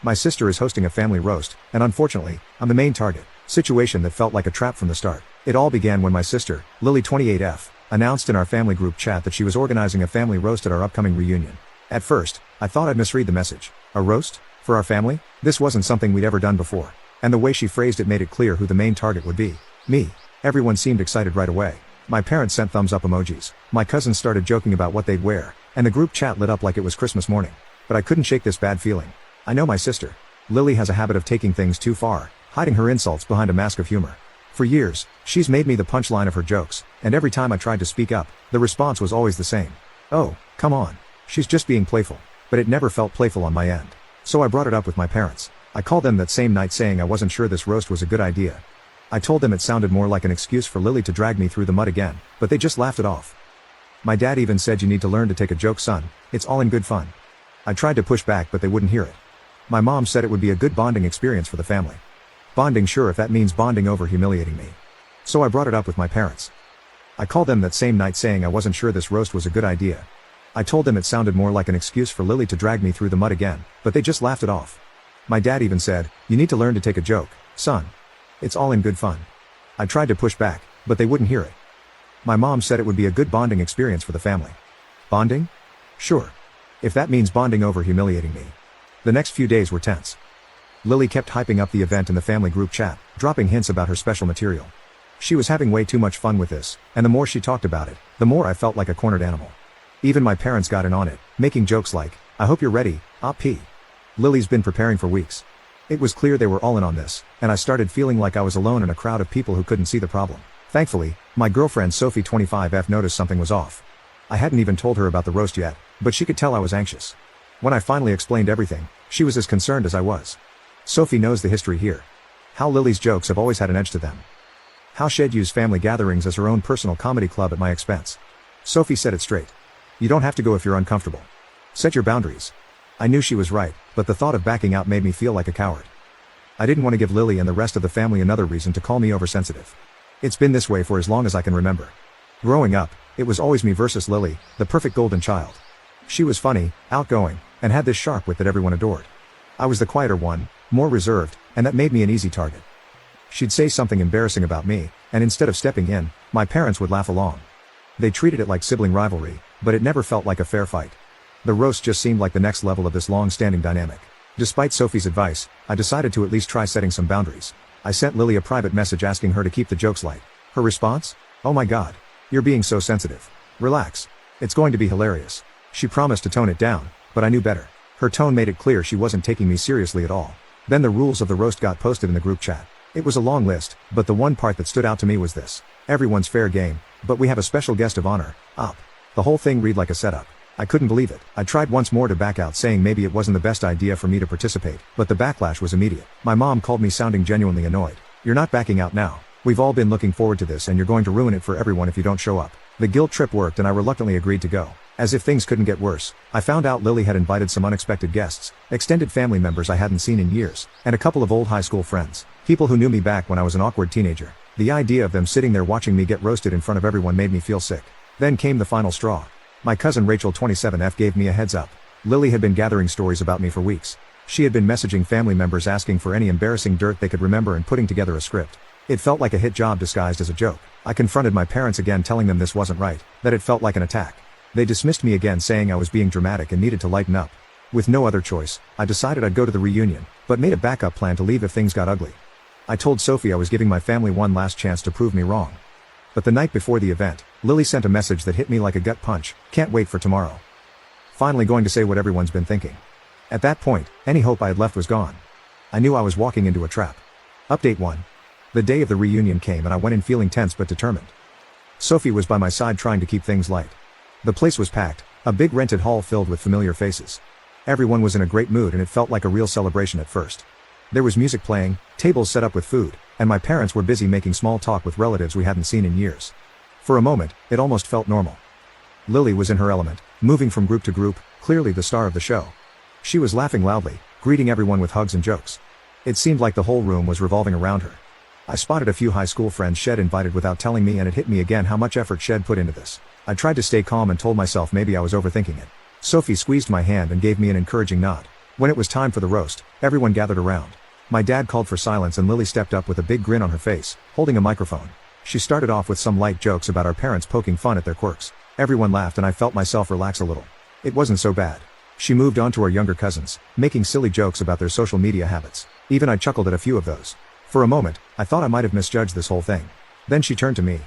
My sister is hosting a family roast, and unfortunately, I'm the main target. Situation that felt like a trap from the start. It all began when my sister, Lily 28F, announced in our family group chat that she was organizing a family roast at our upcoming reunion. At first, I thought I'd misread the message. A roast? For our family? This wasn't something we'd ever done before. And the way she phrased it made it clear who the main target would be. Me. Everyone seemed excited right away. My parents sent thumbs up emojis. My cousins started joking about what they'd wear, and the group chat lit up like it was Christmas morning. But I couldn't shake this bad feeling. I know my sister. Lily has a habit of taking things too far, hiding her insults behind a mask of humor. For years, she's made me the punchline of her jokes, and every time I tried to speak up, the response was always the same. Oh, come on. She's just being playful. But it never felt playful on my end. So I brought it up with my parents. I called them that same night saying I wasn't sure this roast was a good idea. I told them it sounded more like an excuse for Lily to drag me through the mud again, but they just laughed it off. My dad even said, "You need to learn to take a joke, son. It's all in good fun." I tried to push back, but they wouldn't hear it. My mom said it would be a good bonding experience for the family. Bonding, sure, if that means bonding over humiliating me. So I brought it up with my parents. I called them that same night saying I wasn't sure this roast was a good idea. I told them it sounded more like an excuse for Lily to drag me through the mud again, but they just laughed it off. My dad even said, "You need to learn to take a joke, son. It's all in good fun." I tried to push back, but they wouldn't hear it. My mom said it would be a good bonding experience for the family. Bonding? Sure. If that means bonding over humiliating me. The next few days were tense. Lily kept hyping up the event in the family group chat, dropping hints about her special material. She was having way too much fun with this, and the more she talked about it, the more I felt like a cornered animal. Even my parents got in on it, making jokes like, "I hope you're ready, P." Lily's been preparing for weeks. It was clear they were all in on this, and I started feeling like I was alone in a crowd of people who couldn't see the problem. Thankfully, my girlfriend Sophie 25F noticed something was off. I hadn't even told her about the roast yet, but she could tell I was anxious. When I finally explained everything, she was as concerned as I was. Sophie knows the history here. How Lily's jokes have always had an edge to them. How she'd use family gatherings as her own personal comedy club at my expense. Sophie said it straight. You don't have to go if you're uncomfortable. Set your boundaries. I knew she was right, but the thought of backing out made me feel like a coward. I didn't want to give Lily and the rest of the family another reason to call me oversensitive. It's been this way for as long as I can remember. Growing up, it was always me versus Lily, the perfect golden child. She was funny, outgoing, and had this sharp wit that everyone adored. I was the quieter one, more reserved, and that made me an easy target. She'd say something embarrassing about me, and instead of stepping in, my parents would laugh along. They treated it like sibling rivalry, but it never felt like a fair fight. The roast just seemed like the next level of this long-standing dynamic. Despite Sophie's advice, I decided to at least try setting some boundaries. I sent Lily a private message asking her to keep the jokes light. Her response? "Oh my god. You're being so sensitive. Relax. It's going to be hilarious." She promised to tone it down, but I knew better. Her tone made it clear she wasn't taking me seriously at all. Then the rules of the roast got posted in the group chat. It was a long list, but the one part that stood out to me was this. Everyone's fair game, but we have a special guest of honor, Up. The whole thing read like a setup. I couldn't believe it. I tried once more to back out saying maybe it wasn't the best idea for me to participate, but the backlash was immediate. My mom called me sounding genuinely annoyed. "You're not backing out now. We've all been looking forward to this and you're going to ruin it for everyone if you don't show up." The guilt trip worked and I reluctantly agreed to go. As if things couldn't get worse, I found out Lily had invited some unexpected guests, extended family members I hadn't seen in years, and a couple of old high school friends, people who knew me back when I was an awkward teenager. The idea of them sitting there watching me get roasted in front of everyone made me feel sick. Then came the final straw. My cousin Rachel 27F gave me a heads up. Lily had been gathering stories about me for weeks. She had been messaging family members asking for any embarrassing dirt they could remember and putting together a script. It felt like a hit job disguised as a joke. I confronted my parents again telling them this wasn't right, that it felt like an attack. They dismissed me again saying I was being dramatic and needed to lighten up. With no other choice, I decided I'd go to the reunion, but made a backup plan to leave if things got ugly. I told Sophie I was giving my family one last chance to prove me wrong. But the night before the event, Lily sent a message that hit me like a gut punch. "Can't wait for tomorrow." Finally going to say what everyone's been thinking. At that point, any hope I had left was gone. I knew I was walking into a trap. Update 1. The day of the reunion came and I went in feeling tense but determined. Sophie was by my side trying to keep things light. The place was packed, a big rented hall filled with familiar faces. Everyone was in a great mood and it felt like a real celebration at first. There was music playing, tables set up with food, and my parents were busy making small talk with relatives we hadn't seen in years. For a moment, it almost felt normal. Lily was in her element, moving from group to group, clearly the star of the show. She was laughing loudly, greeting everyone with hugs and jokes. It seemed like the whole room was revolving around her. I spotted a few high school friends Shed invited without telling me, and it hit me again how much effort Shed put into this. I tried to stay calm and told myself maybe I was overthinking it. Sophie squeezed my hand and gave me an encouraging nod. When it was time for the roast, everyone gathered around. My dad called for silence and Lily stepped up with a big grin on her face, holding a microphone. She started off with some light jokes about our parents poking fun at their quirks. Everyone laughed and I felt myself relax a little. It wasn't so bad. She moved on to our younger cousins, making silly jokes about their social media habits. Even I chuckled at a few of those. For a moment, I thought I might have misjudged this whole thing. Then she turned to me.